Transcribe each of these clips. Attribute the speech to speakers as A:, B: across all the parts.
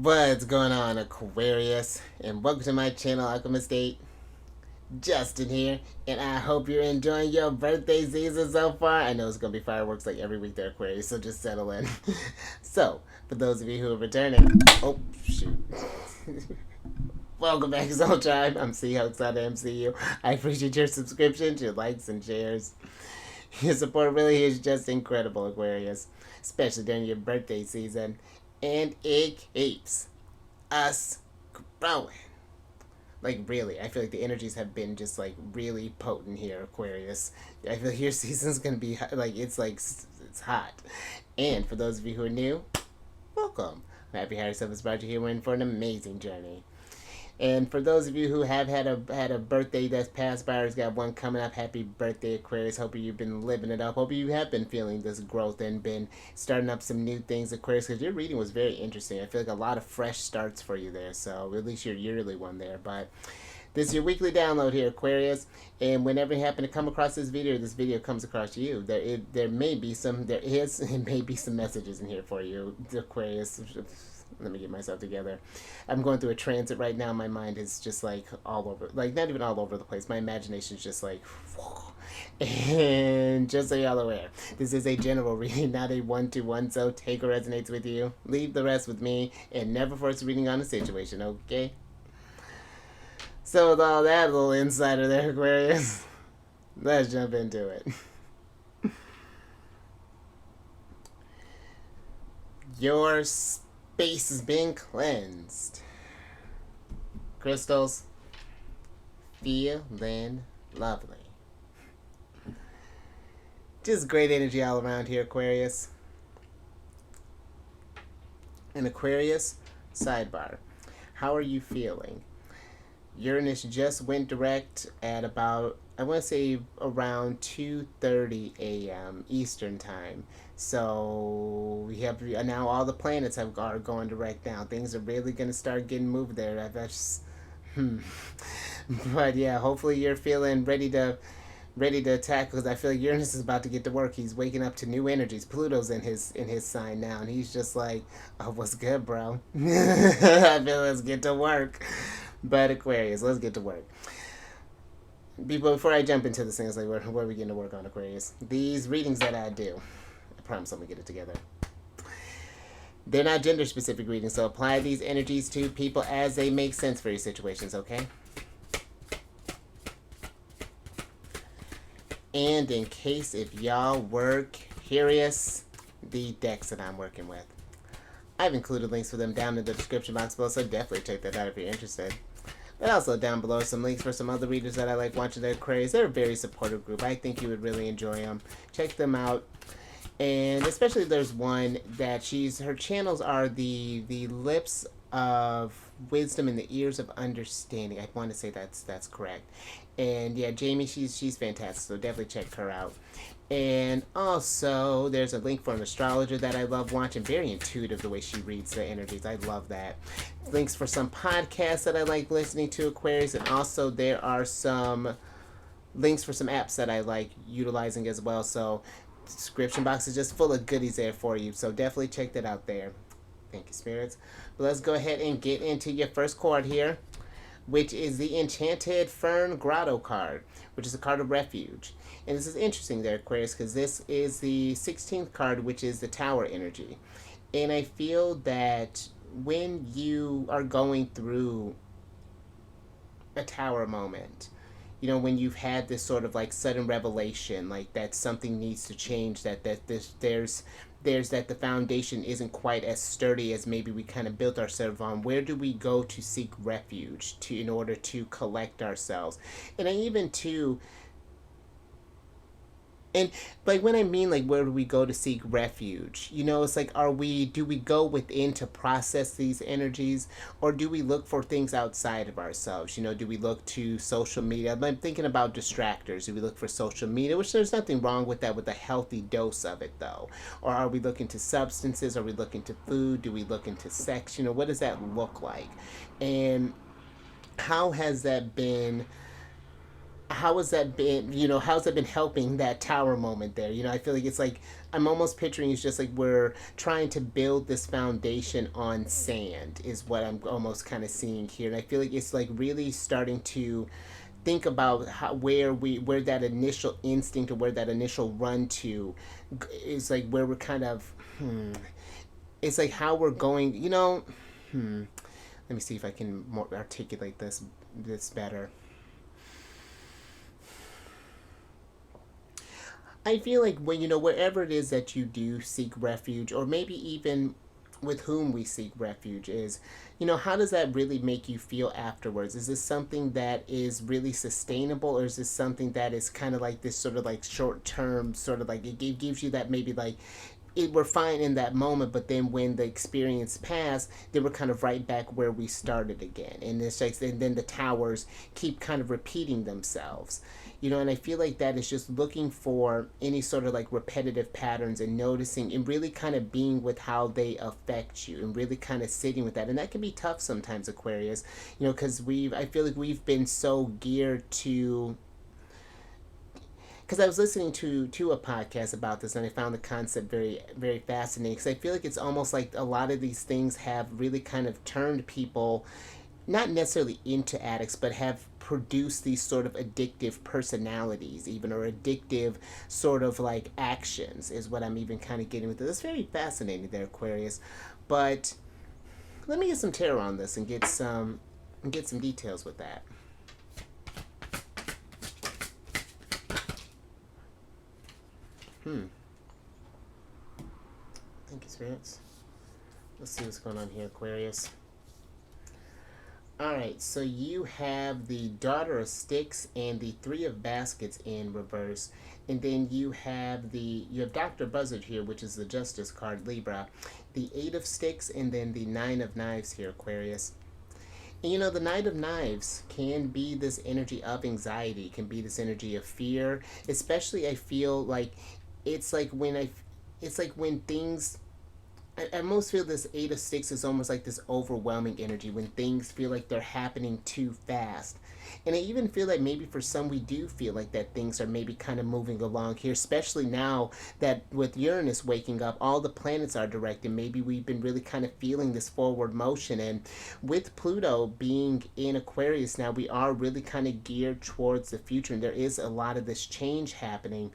A: What's going on, Aquarius? And welcome to my channel, Alchemist. Justin here, and I hope you're enjoying your birthday season so far. I know it's gonna be fireworks like every week there, Aquarius, so just settle in. So, for those of you who are returning, oh shoot. Welcome back, Soul Tribe. I'm C Hooks on MCU. I appreciate your subscriptions, your likes, and shares. Your support really is just incredible, Aquarius, especially during your birthday season. And it keeps us growing. Like, really, I feel like the energies have been just like really potent here, Aquarius. I feel like your season's gonna be like it's hot. And for those of you who are new, welcome. I'm happy Harry Stuff has brought you here. We're in for an amazing journey. And for those of you who have had a birthday that's passed by or has got one coming up, happy birthday, Aquarius. Hope you've been living it up. Hope you have been feeling this growth and been starting up some new things, Aquarius, because your reading was very interesting. I feel like a lot of fresh starts for you there. So at least your yearly one there. But this is your weekly download here, Aquarius. And whenever you happen to come across this video comes across you, there may be some messages in here for you, Aquarius. Let me get myself together. I'm going through a transit right now. My mind is just like all over, like not even all over the place. My imagination is just like, whoa. And just so y'all aware, this is a general reading, not a one-to-one. So take what resonates with you, leave the rest with me, and never force reading on a situation. Okay. So with all that little insider there, Aquarius, let's jump into it. Your space is being cleansed. Crystals, feeling lovely. Just great energy all around here, Aquarius. And Aquarius, sidebar. How are you feeling? Uranus just went direct at about, I want to say around 2:30 a.m. Eastern time. So we have now all the planets are going direct now. Things are really going to start getting moved there. That's But yeah, hopefully you're feeling ready to attack, because I feel like Uranus is about to get to work. He's waking up to new energies. Pluto's in his sign now, and he's just like, "Oh, what's good, bro?" I feel let's get to work. But Aquarius, let's get to work. Before I jump into this thing, it's like, where are we getting to work on, Aquarius? These readings that I do, I promise I'm gonna get it together. They're not gender specific readings, so apply these energies to people as they make sense for your situations, okay? And in case if y'all were curious, the decks that I'm working with, I've included links for them down in the description box below, so definitely check that out if you're interested. But also down below some links for some other readers that I like watching their Aquarius. They're a very supportive group. I think you would really enjoy them. Check them out. And especially there's one that her channels are the lips of wisdom and the ears of understanding. I want to say that's correct. And yeah, Jamie, she's fantastic, so definitely check her out. And also, there's a link for an astrologer that I love watching. Very intuitive the way she reads the energies. I love that. Links for some podcasts that I like listening to, Aquarius. And also, there are some links for some apps that I like utilizing as well. So, the description box is just full of goodies there for you. So, definitely check that out there. Thank you, spirits. But let's go ahead and get into your first card here, which is the Enchanted Fern Grotto card, which is a card of refuge. And this is interesting there, Aquarius, because this is the 16th card, which is the Tower energy. And I feel that when you are going through a Tower moment, you know, when you've had this sort of like sudden revelation, like that something needs to change, that there's that the foundation isn't quite as sturdy as maybe we kind of built ourselves on. Where do we go to seek refuge in order to collect ourselves? And I even too, and like when I mean like where do we go to seek refuge? You know, it's like do we go within to process these energies, or do we look for things outside of ourselves? You know, do we look to social media? I'm thinking about distractors. Do we look for social media, which there's nothing wrong with that, with a healthy dose of it though? Or are we looking to substances? Are we looking to food? Do we look into sex? You know, what does that look like? And how has that been how has that been, how's that been helping that tower moment there? I feel like it's like I'm almost picturing it's just like we're trying to build this foundation on sand is what I'm almost kind of seeing here. And I feel like it's like really starting to think about where that initial instinct or where that initial run to is, like where we're kind of it's like how we're going, let me see if I can more articulate this better. I feel like when wherever it is that you do seek refuge, or maybe even with whom we seek refuge, is how does that really make you feel afterwards? Is this something that is really sustainable, or is this something that is kind of like this sort of like short term, sort of like it gives you that maybe like we're fine in that moment, but then when the experience passed, then we're kind of right back where we started again, and it's like, and then the towers keep kind of repeating themselves, and I feel like that is just looking for any sort of like repetitive patterns and noticing and really kind of being with how they affect you and really kind of sitting with that, and that can be tough sometimes, Aquarius, because I feel like we've been so geared to, because I was listening to a podcast about this, and I found the concept very very fascinating, because I feel like it's almost like a lot of these things have really kind of turned people not necessarily into addicts, but have produced these sort of addictive personalities, even, or addictive sort of like actions, is what I'm even kind of getting with it. It's very fascinating there, Aquarius. But let me get some tarot on this and get some details with that. Thank you, spirits. Let's see what's going on here, Aquarius. Alright, so you have the Daughter of Sticks and the Three of Baskets in reverse. And then you have Dr. Buzzard here, which is the Justice card, Libra. The Eight of Sticks and then the Nine of Knives here, Aquarius. And the Knight of Knives can be this energy of anxiety, can be this energy of fear. Especially, I feel like it's like when things, I almost feel this Eight of Sticks is almost like this overwhelming energy when things feel like they're happening too fast. And I even feel like maybe for some we do feel like that things are maybe kind of moving along here, especially now that with Uranus waking up, all the planets are direct, and maybe we've been really kind of feeling this forward motion. And with Pluto being in Aquarius now, we are really kind of geared towards the future, and there is a lot of this change happening.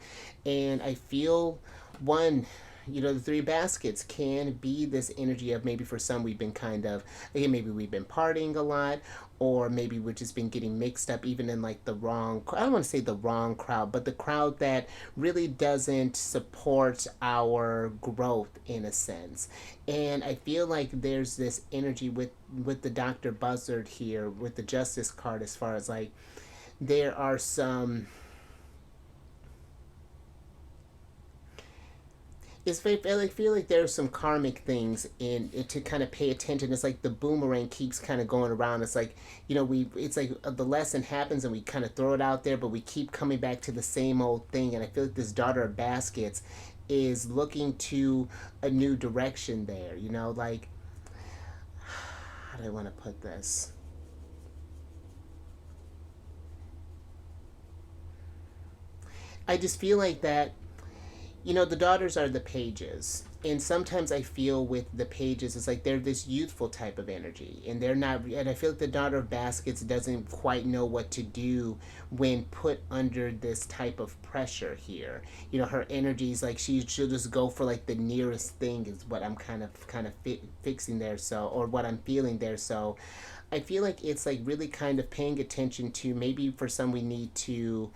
A: And I feel, one, the Three Baskets can be this energy of maybe for some we've been kind of, again, maybe we've been partying a lot, or maybe we've just been getting mixed up even in like the wrong, I don't want to say the wrong crowd, but the crowd that really doesn't support our growth in a sense. And I feel like there's this energy with the Dr. Buzzard here with the Justice card, as far as like there are some, I feel like there's some karmic things in it to kind of pay attention. It's like the boomerang keeps kind of going around. It's like, it's like the lesson happens and we kind of throw it out there, but we keep coming back to the same old thing. And I feel like this Daughter of Baskets is looking to a new direction there. Like, how do I want to put this? I just feel like that, the daughters are the pages, and sometimes I feel with the pages it's like they're this youthful type of energy, and they're not, and I feel like the Daughter of Baskets doesn't quite know what to do when put under this type of pressure here. Her energy is like she'll just go for like the nearest thing, is what I'm kind of fixing there, so, or what I'm feeling there. So I feel like it's like really kind of paying attention to, maybe for some we need to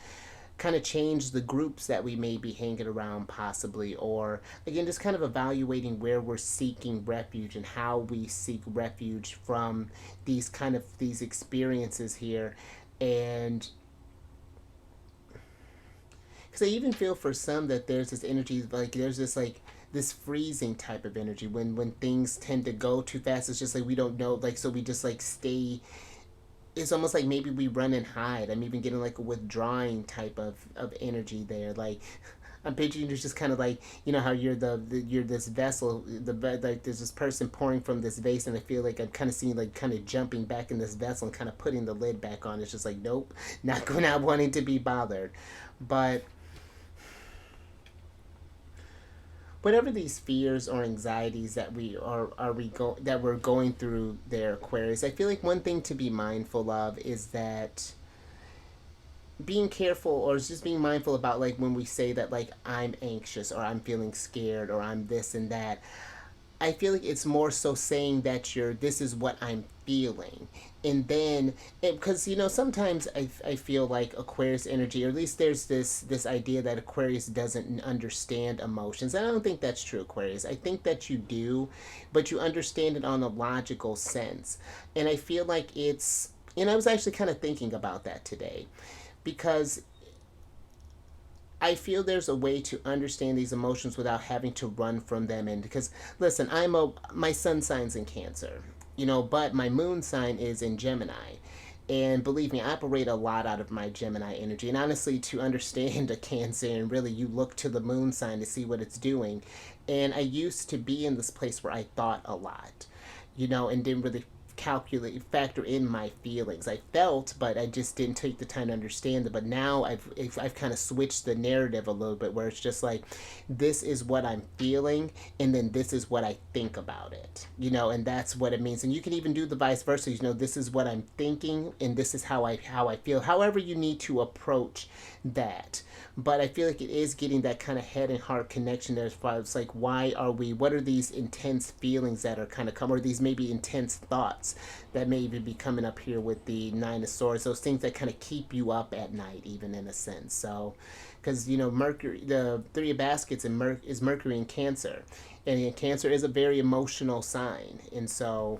A: kind of change the groups that we may be hanging around, possibly, or again just kind of evaluating where we're seeking refuge and how we seek refuge from these experiences here. And because I even feel for some that there's this energy, like there's this like this freezing type of energy when things tend to go too fast. It's just like we don't know, like, so we just like stay, it's almost like maybe we run and hide. I'm even getting like a withdrawing type of energy there. Like, I'm picturing you just kind of like, you know how you're you're this vessel, like there's this person pouring from this vase, and I feel like I'm kind of seeing like kind of jumping back in this vessel and kind of putting the lid back on. It's just like, nope, not wanting to be bothered. But whatever these fears or anxieties that that we're going through there, Aquarius, I feel like one thing to be mindful of is that being careful, or just being mindful about like when we say that like I'm anxious or I'm feeling scared or I'm this and that. I feel like it's more so saying that this is what I'm feeling. And then, because, you know, sometimes I feel like Aquarius energy, or at least there's this idea that Aquarius doesn't understand emotions. I don't think that's true, Aquarius. I think that you do, but you understand it on a logical sense. And I feel like and I was actually kind of thinking about that today, because I feel there's a way to understand these emotions without having to run from them. And because, listen, my sun sign's in Cancer, you know, but my moon sign is in Gemini. And believe me, I operate a lot out of my Gemini energy. And honestly, to understand a Cancer, and really you look to the moon sign to see what it's doing. And I used to be in this place where I thought a lot, you know, and didn't really factor in my feelings. I felt, but I just didn't take the time to understand it. But now I've kind of switched the narrative a little bit, where it's just like, this is what I'm feeling, and then this is what I think about it, you know, and that's what it means. And you can even do the vice versa, you know, this is what I'm thinking, and this is how I feel. However you need to approach that. But I feel like it is getting that kind of head and heart connection there, as far as like, what are these intense feelings that are kind of come, or these maybe intense thoughts that may even be coming up here with the Nine of Swords, those things that kind of keep you up at night, even in a sense. So, because, you know, Mercury, the Three of Baskets is Mercury in Cancer, and Cancer is a very emotional sign. And so,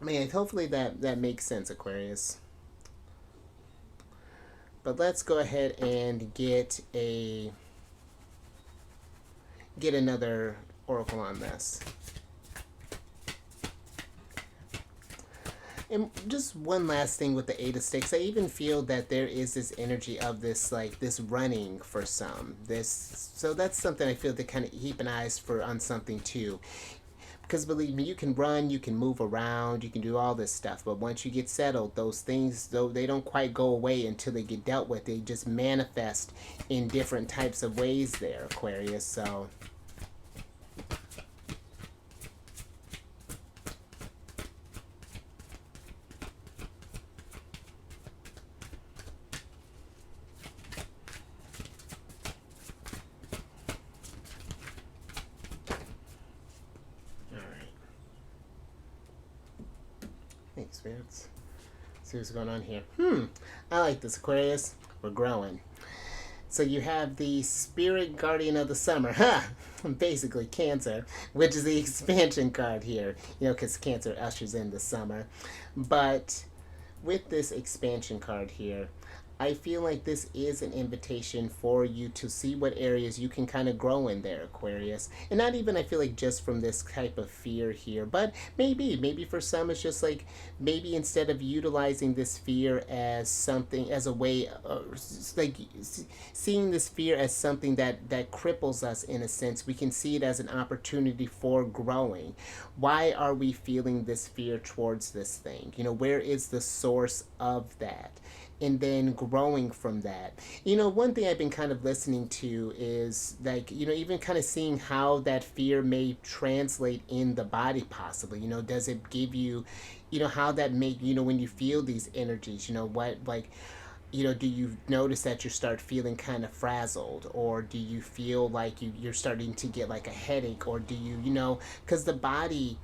A: man, hopefully that makes sense, Aquarius. But let's go ahead and get another oracle on this. And just one last thing with the Eight of Sticks, I even feel that there is this energy of this, like, this running for some. So that's something I feel to kind of keep an eye for on something too. Because believe me, you can run, you can move around, you can do all this stuff, but once you get settled, those things, though, they don't quite go away until they get dealt with. They just manifest in different types of ways there, Aquarius. So thanks, man. Let's see what's going on here. I like this, Aquarius. We're growing. So you have the Spirit Guardian of the Summer, basically Cancer, which is the expansion card here, you know, because Cancer ushers in the summer. But with this expansion card here, I feel like this is an invitation for you to see what areas you can kind of grow in there, Aquarius. And not even, I feel like, just from this type of fear here, but maybe for some it's just like, maybe instead of utilizing this fear as something, as a way, like seeing this fear as something that cripples us in a sense, we can see it as an opportunity for growing. Why are we feeling this fear towards this thing? You know, where is the source of that? And then growing from that. You know, one thing I've been kind of listening to is, like, you know, even kind of seeing how that fear may translate in the body possibly. You know, does it give you, you know, how that make, you know, when you feel these energies, you know, what, like, you know, do you notice that you start feeling kind of frazzled, or do you feel like you're starting to get like a headache, or do you, you know, because the body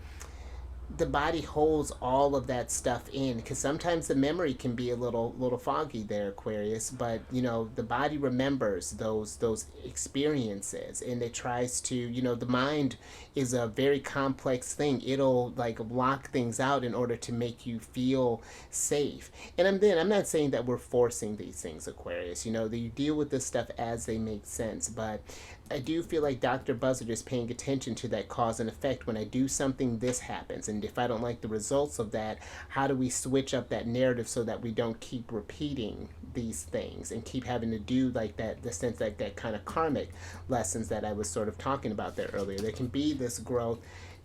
A: holds all of that stuff in, because sometimes the memory can be a little foggy there, Aquarius, but you know, the body remembers those experiences, and it tries to, you know, the mind is a very complex thing. It'll like lock things out in order to make you feel safe. And I'm not saying that we're forcing these things, Aquarius, you know, that you deal with this stuff as they make sense, but I do feel like Dr. Buzzard is paying attention to that cause and effect. When I do something, this happens. And if I don't like the results of that, how do we switch up that narrative so that we don't keep repeating these things and keep having to do like that, the sense like that kind of karmic lessons that I was sort of talking about there earlier. There can be this growth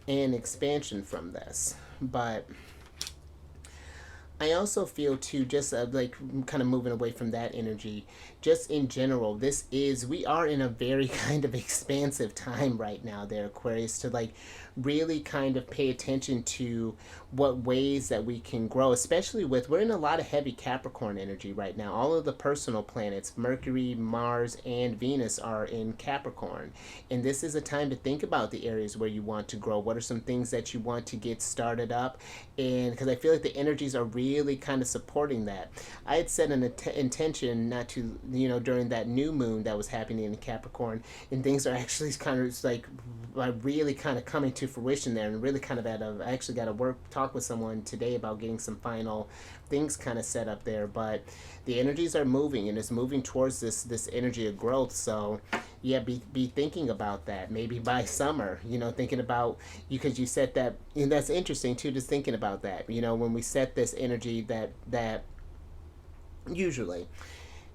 A: and expansion from this. But I also feel too, just like kind of moving away from that energy, just in general, we are in a very kind of expansive time right now there, Aquarius, to like really kind of pay attention to what ways that we can grow, especially we're in a lot of heavy Capricorn energy right now. All of the personal planets, Mercury, Mars, and Venus are in Capricorn. And this is a time to think about the areas where you want to grow. What are some things that you want to get started up? And because I feel like the energies are really kind of supporting that. I had set an intention not to, during that new moon that was happening in Capricorn, and things are actually kind of like really kind of coming to fruition there, and really kind of I actually got to talk with someone today about getting some final things kind of set up there. But the energies are moving, and it's moving towards this energy of growth. So yeah, be thinking about that. Maybe by summer, thinking about you, because you set that, and that's interesting too, just thinking about that. When we set this energy that usually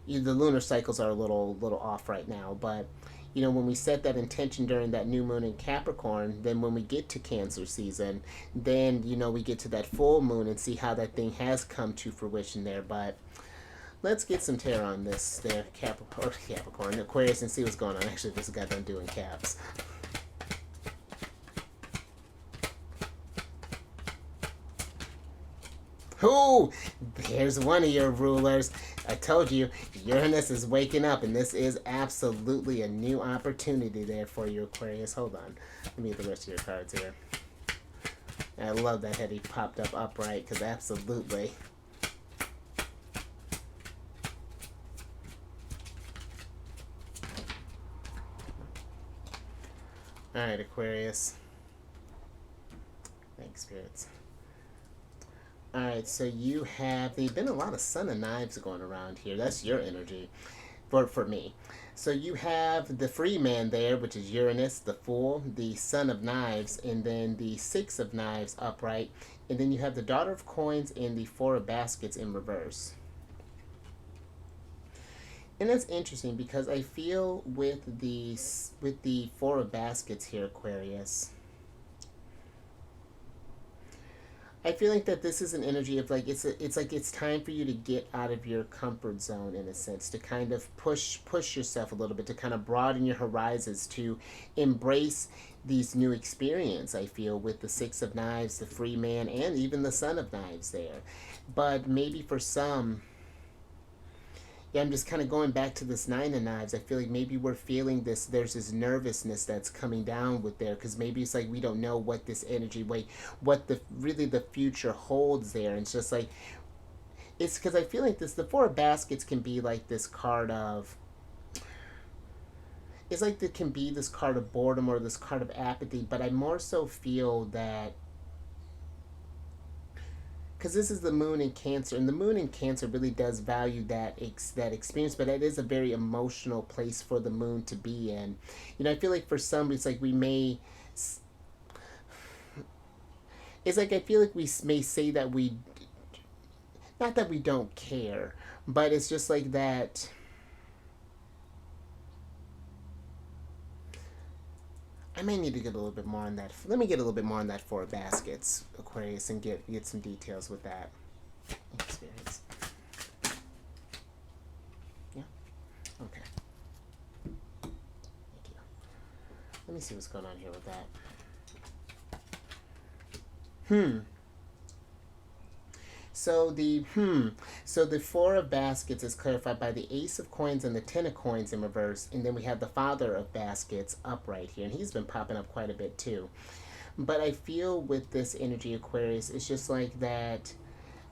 A: the lunar cycles are a little off right now, but when we set that intention during that new moon in Capricorn, then when we get to Cancer season, then we get to that full moon and see how that thing has come to fruition there. But let's get some tarot on this there, Capricorn, Aquarius, and see what's going on. Actually, this got done doing Caps. Ooh, there's one of your rulers. I told you, Uranus is waking up, and this is absolutely a new opportunity there for you, Aquarius. Hold on. Let me get the rest of your cards here. I love that he popped up upright, because absolutely. Alright, Aquarius. Thanks, spirits. Alright, so there's been a lot of Son of Knives going around here. That's your energy for me. So you have the free man there, which is Uranus, the Fool, the Son of Knives, and then the Six of Knives upright. And then you have the Daughter of Coins and the Four of Baskets in reverse. And that's interesting because I feel with the Four of Baskets here, Aquarius, I feel like that this is an energy of like it's time for you to get out of your comfort zone, in a sense, to kind of push yourself a little bit, to kind of broaden your horizons, to embrace these new experience. I feel with the Six of Knives, the Free Man, and even the Son of Knives there. But maybe for some, yeah, I'm just kind of going back to this Nine of Knives. I feel like maybe we're feeling this, there's this nervousness that's coming down with there, because maybe it's like we don't know what this energy, what the future holds there. And it's just like, it's because I feel like the Four of Baskets can be like this card of, it's like it can be this card of boredom or this card of apathy, but I more so feel that, because this is the moon in Cancer, and the moon in Cancer really does value that experience, but it is a very emotional place for the moon to be in. I feel like for some, it's like it's like I feel like we may say that not that we don't care, but it's just like that. I may need to get a little bit more on that. Let me get a little bit more on that Four of Baskets, Aquarius, and get some details with that experience. Yeah? Okay. Thank you. Let me see what's going on here with that. So the Four of Baskets is clarified by the Ace of Coins and the Ten of Coins in reverse, and then we have the Father of Baskets upright here, and he's been popping up quite a bit too. But I feel with this energy, Aquarius, it's just like that.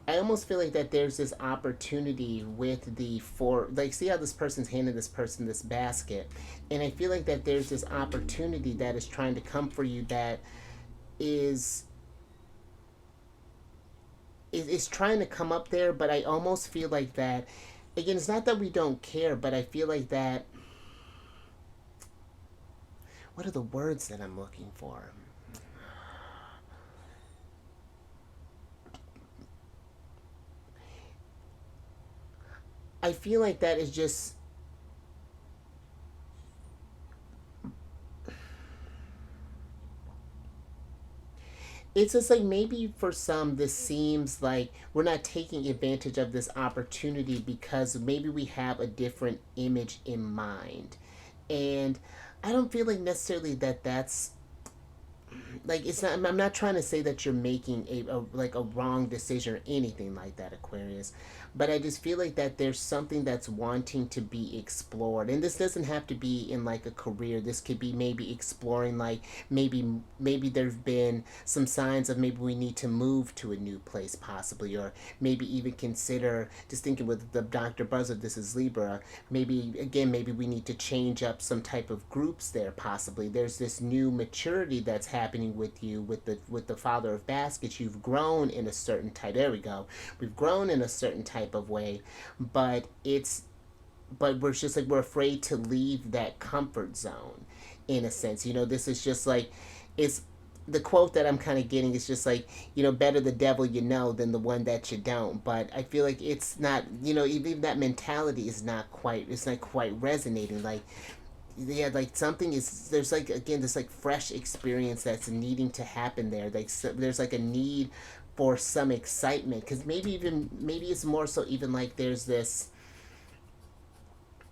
A: I almost feel like that there's this opportunity with the four, like, see how this person's handing this person this basket, and I feel like that there's this opportunity that is trying to come for you that is trying to come up there. But I almost feel like that, again, it's not that we don't care, but I feel like that, what are the words that I'm looking for? I feel like that is just, it's just like maybe for some this seems like we're not taking advantage of this opportunity because maybe we have a different image in mind. And I don't feel like necessarily that that's like, it's not, I'm not trying to say that you're making a like a wrong decision or anything like that, Aquarius, but I just feel like that there's something that's wanting to be explored. And this doesn't have to be in like a career. This could be maybe exploring, like maybe there's been some signs of maybe we need to move to a new place possibly, or maybe even consider, just thinking with the Dr. Buzzard, this is Libra, maybe again maybe we need to change up some type of groups there possibly. There's this new maturity that's happening with you with the Father of Baskets. You've grown in a certain type, there we go, we've grown in a certain type of way, but it's, but we're just like we're afraid to leave that comfort zone in a sense. This is just like, it's the quote that I'm kind of getting is just like, better the devil you know than the one that you don't. But I feel like it's not, even that mentality is not quite, it's not quite resonating. Like, yeah, like something is, there's like, again, this like fresh experience that's needing to happen there. Like, so there's like a need for some excitement, because maybe it's more so even like there's this,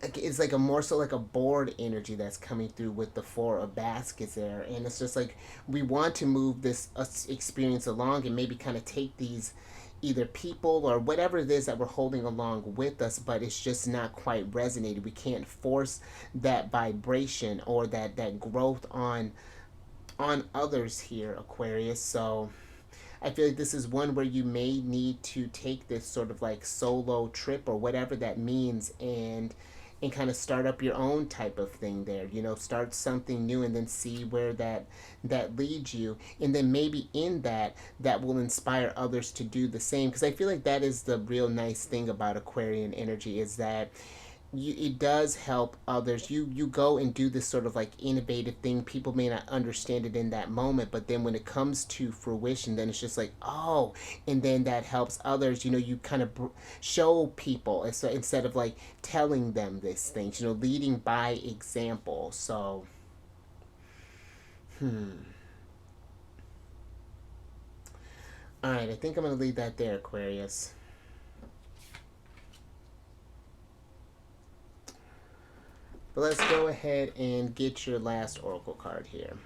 A: it's like a more so like a bored energy that's coming through with the Four of Baskets there. And it's just like we want to move this experience along and maybe kind of take these either people or whatever it is that we're holding along with us, but it's just not quite resonating. We can't force that vibration or that growth on others here, Aquarius. So I feel like this is one where you may need to take this sort of like solo trip or whatever that means, and kind of start up your own type of thing there. Start something new and then see where that leads you, and then maybe in that will inspire others to do the same. Because I feel like that is the real nice thing about Aquarian energy, is that it does help others. You go and do this sort of like innovative thing. People may not understand it in that moment, but then when it comes to fruition, then it's just like, oh, and then that helps others. You kind of show people, and so instead of like telling them these things, leading by example. So all right, I think I'm gonna leave that there, Aquarius. But let's go ahead and get your last oracle card here.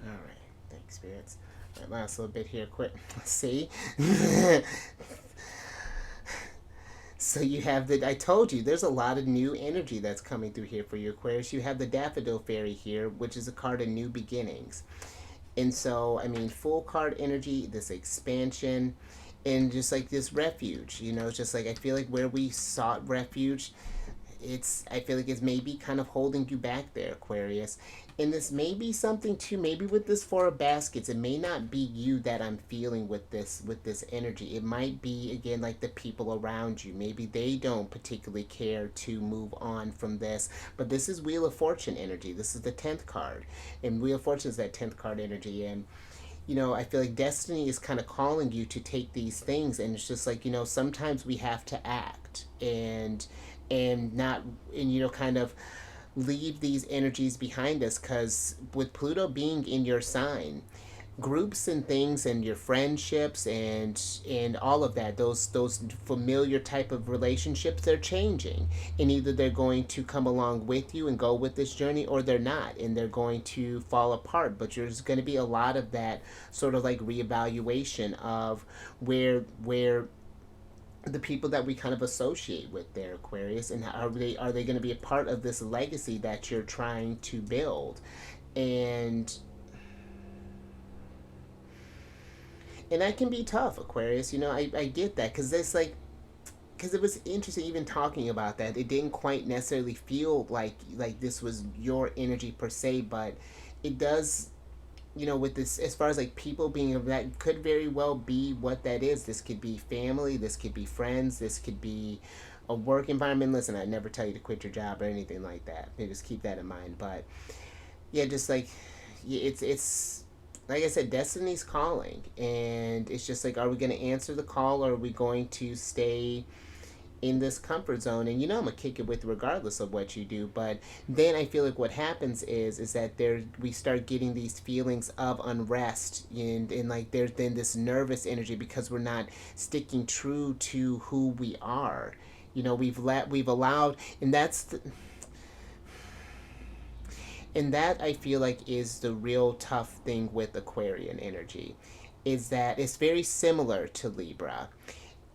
A: All right, thanks, spirits. All right, last little bit here, quick. See. So you have I told you, there's a lot of new energy that's coming through here for you, Aquarius. You have the Daffodil Fairy here, which is a card of new beginnings. And so, I mean, full card energy, this expansion, and just like this refuge. It's just like, I feel like where we sought refuge, I feel like it's maybe kind of holding you back there, Aquarius. And this may be something too, maybe with this Four of Baskets, it may not be you that I'm feeling with this energy. It might be, again, like the people around you. Maybe they don't particularly care to move on from this. But this is Wheel of Fortune energy. This is the 10th card. And Wheel of Fortune is that 10th card energy. And I feel like destiny is kind of calling you to take these things, and it's just like, sometimes we have to act and not, and kind of leave these energies behind us, because with Pluto being in your sign, groups and things and your friendships and all of that, those familiar type of relationships, they're changing, and either they're going to come along with you and go with this journey, or they're not, and they're going to fall apart. But there's going to be a lot of that sort of like reevaluation of where the people that we kind of associate with there, Aquarius, and are they going to be a part of this legacy that you're trying to build. And that can be tough, Aquarius. I get that, because it's like, because it was interesting even talking about that. It didn't quite necessarily feel like this was your energy per se, but it does, with this, as far as like people being, that could very well be what that is. This could be family, this could be friends, this could be a work environment. Listen, I never tell you to quit your job or anything like that. Maybe just keep that in mind. But yeah, just like, yeah, it's like I said, destiny's calling, and it's just like, are we going to answer the call, or are we going to stay in this comfort zone? And I'm gonna kick it with regardless of what you do. But then I feel like what happens is that there we start getting these feelings of unrest, and like there's then this nervous energy because we're not sticking true to who we are. We've allowed, and that I feel like is the real tough thing with Aquarian energy, is that it's very similar to Libra.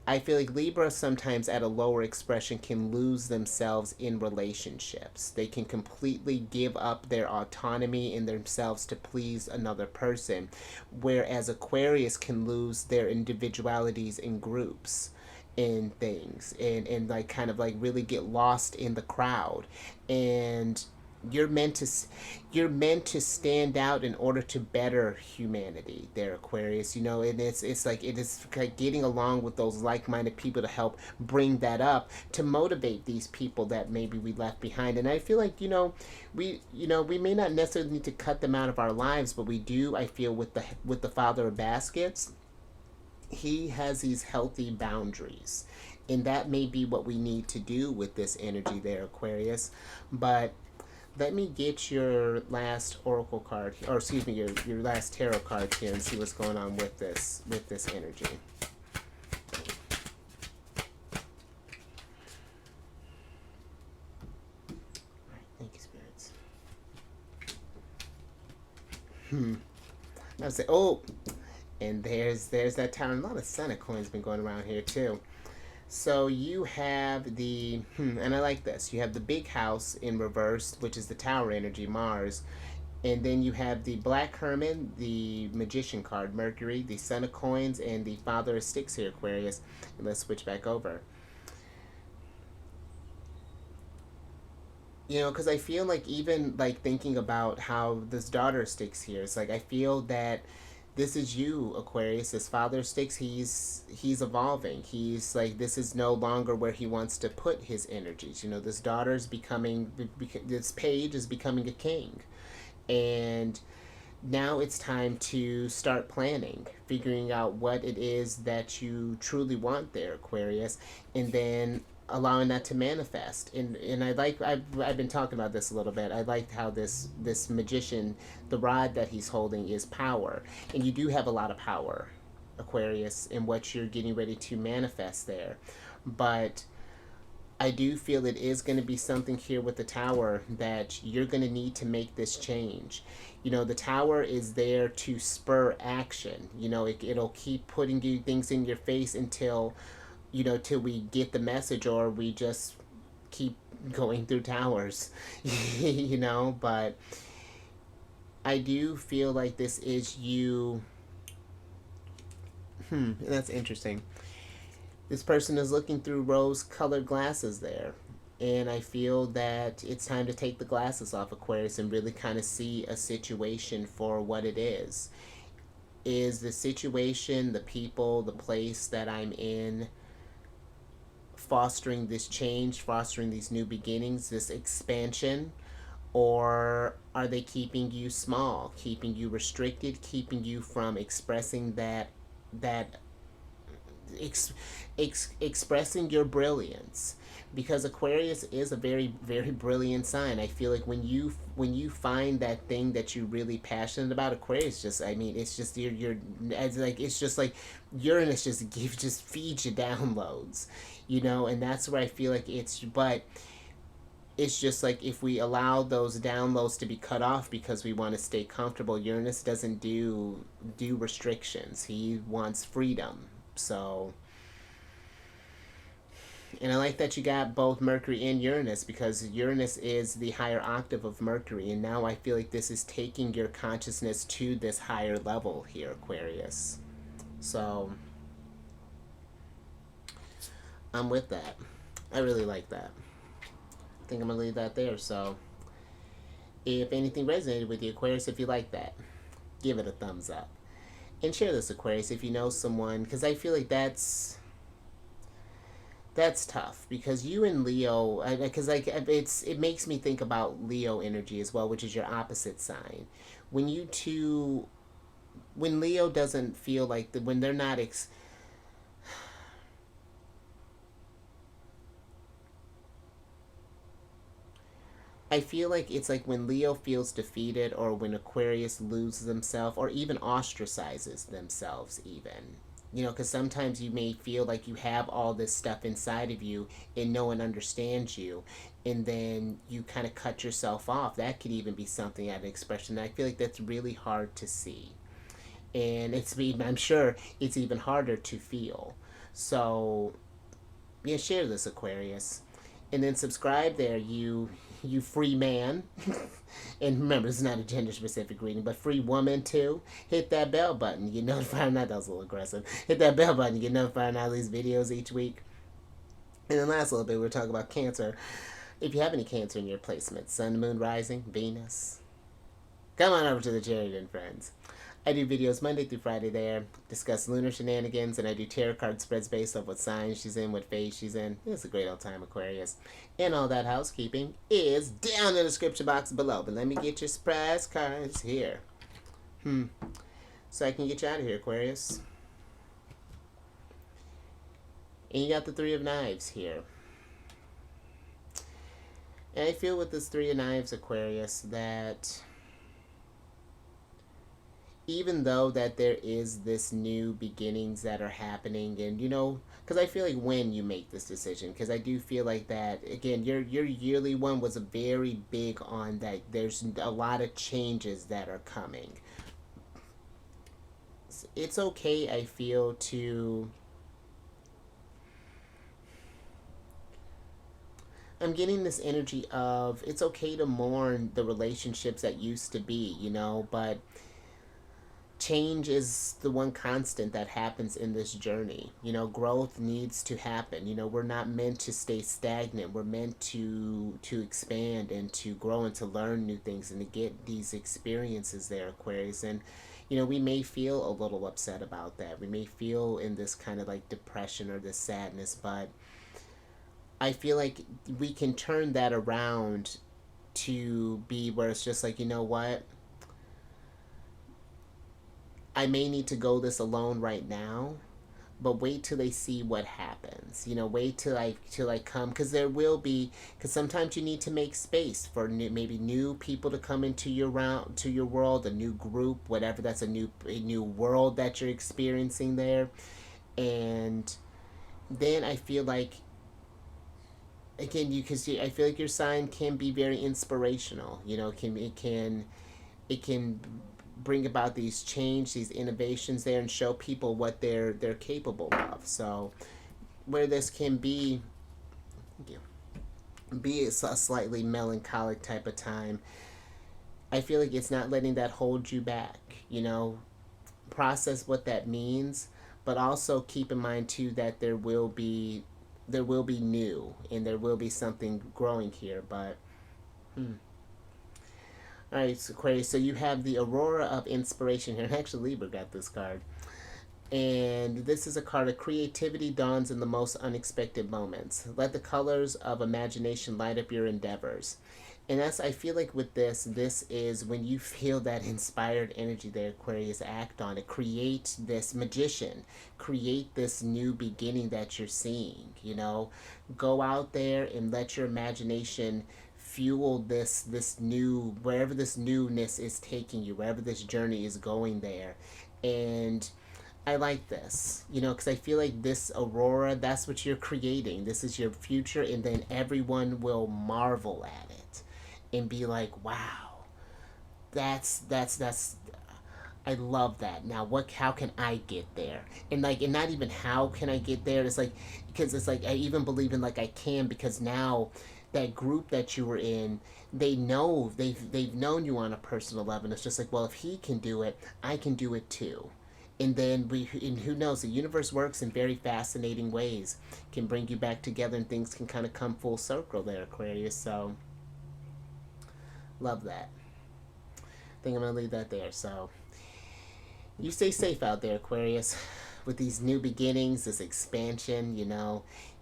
A: I feel like Libra sometimes at a lower expression can lose themselves in relationships. They can completely give up their autonomy in themselves to please another person, whereas Aquarius can lose their individualities in groups in things, and like kind of like really get lost in the crowd. And you're meant to you're meant to stand out in order to better humanity there, Aquarius. And it's like, it is like getting along with those like-minded people to help bring that up, to motivate these people that maybe we left behind. And I feel like, we may not necessarily need to cut them out of our lives, but we do. I feel with the father of baskets, he has these healthy boundaries, and that may be what we need to do with this energy there, Aquarius. But let me get your last oracle card, or excuse me, your last tarot card here, and see what's going on with this energy. All right, thank you, spirits. I would say, and there's that tower. A lot of Senate coins been going around here too. So you have and I like this. You have the big house in reverse, which is the tower energy, Mars. And then you have the Black Hermit, the Magician card, Mercury, the Son of Coins, and the Father of Sticks here, Aquarius. And let's switch back over. Because I feel like, even like thinking about how this Daughter of Sticks here, it's like I feel that this is you, Aquarius. This Father Sticks, he's evolving. He's like, this is no longer where he wants to put his energies. This daughter's this page is becoming a king, and now it's time to start planning, figuring out what it is that you truly want there, Aquarius, and then allowing that to manifest. And I've been talking about this a little bit. I liked how this magician, the rod that he's holding, is power, and you do have a lot of power, Aquarius, in what you're getting ready to manifest there. But I do feel it is going to be something here with the tower that you're going to need to make this change. The tower is there to spur action. It'll keep putting you things in your face until till we get the message, or we just keep going through towers. But I do feel like this is you. That's interesting. This person is looking through rose-colored glasses there. And I feel that it's time to take the glasses off, Aquarius, and really kind of see a situation for what it is. Is the situation, the people, the place that I'm in fostering this change, fostering these new beginnings, this expansion? Or are they keeping you small, keeping you restricted, keeping you from expressing that expressing your brilliance? Because Aquarius is a very, very brilliant sign. I feel like when you find that thing that you're really passionate about, Aquarius just, I mean, it's just it's just like Uranus just feeds you downloads, and that's where I feel like but it's just like, if we allow those downloads to be cut off because we want to stay comfortable, Uranus doesn't do restrictions. He wants freedom. So, and I like that you got both Mercury and Uranus, because Uranus is the higher octave of Mercury, and now I feel like this is taking your consciousness to this higher level here, Aquarius. So I'm with that. I really like that. I think I'm gonna leave that there. So, if anything resonated with you, Aquarius, if you like that, give it a thumbs up and share this, Aquarius, if you know someone, because I feel like that's tough because you and Leo, because like it makes me think about Leo energy as well, which is your opposite sign. When you two, when Leo doesn't feel like when they're not I feel like it's like when Leo feels defeated or when Aquarius loses themselves or even ostracizes themselves, even. You know, because sometimes you may feel like you have all this stuff inside of you and no one understands you, and then you kind of cut yourself off. That could even be something at an expression. I feel like that's really hard to see. And I'm sure it's even harder to feel. So, yeah, share this, Aquarius, and then subscribe there, you free man. And remember, this is not a gender specific reading, but free woman too. Hit that bell button, you get notified. Not that was a little aggressive. Hit that bell button, you get notified on all these videos each week. And then last little bit, we're talking about Cancer. If you have any Cancer in your placement, Sun, Moon, Rising, Venus, come on over to the charity, and friends. I do videos Monday through Friday there, discuss lunar shenanigans, and I do tarot card spreads based off what sign she's in, what phase she's in. It's a great old time, Aquarius. And all that housekeeping is down in the description box below. But let me get your surprise cards here. So I can get you out of here, Aquarius. And you got the Three of Knives here. And I feel with this Three of Knives, Aquarius, that even though that there is this new beginnings that are happening, and you know, because I feel like when you make this decision, because I do feel like that again, your yearly one was very big on that. There's a lot of changes that are coming. It's okay, I feel, to I'm getting this energy of it's okay to mourn the relationships that used to be, you know, but change is the one constant that happens in this journey. You know, growth needs to happen. You know, we're not meant to stay stagnant. We're meant to expand and to grow and to learn new things and to get these experiences there, Aquarius. And you know, we may feel a little upset about that. We may feel in this kind of like depression or this sadness, but I feel like we can turn that around to be where it's just like, you know what? I may need to go this alone right now, but wait till they see what happens. You know, wait till I come, because there will be, because sometimes you need to make space for maybe new people to come into your world, a new group, whatever. That's a new world that you're experiencing there, and then I feel like again, because I feel like your sign can be very inspirational. You know, it can bring about these change, these innovations there, and show people what they're capable of. So, where this can be a slightly melancholic type of time, I feel like it's not letting that hold you back. You know, process what that means, but also keep in mind too that there will be new and there will be something growing here. But all right, so Aquarius, so you have the Aurora of Inspiration here. And actually, Libra got this card. And this is a card of creativity dawns in the most unexpected moments. Let the colors of imagination light up your endeavors. And that's, I feel like with this is when you feel that inspired energy there, Aquarius, act on it. Create this magician. Create this new beginning that you're seeing, you know. Go out there and let your imagination fuel this new, wherever this newness is taking you, wherever this journey is going there. And I like this, you know, because I feel like this Aurora, that's what you're creating. This is your future, and then everyone will marvel at it and be like, wow, that's I love that. Now how can I get there? And like, and not even how can I get there, it's like, because it's like I even believe in like I can, because now that group that you were in, they know they've known you on a personal level, and it's just like, well, if he can do it, I can do it too. And then and who knows, the universe works in very fascinating ways, can bring you back together, and things can kind of come full circle there, Aquarius. So love that. I think I'm gonna leave that there. So you stay safe out there, Aquarius, with these new beginnings, this expansion.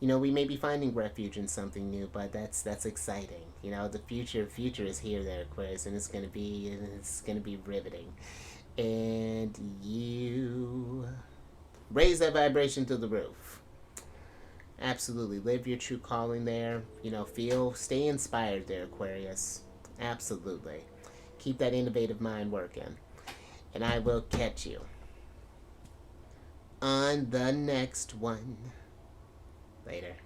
A: We may be finding refuge in something new, but that's exciting. The future is here, there, Aquarius, and it's gonna be riveting. And you raise that vibration to the roof. Absolutely, live your true calling there. Stay inspired there, Aquarius. Absolutely, keep that innovative mind working. And I will catch you on the next one. Later.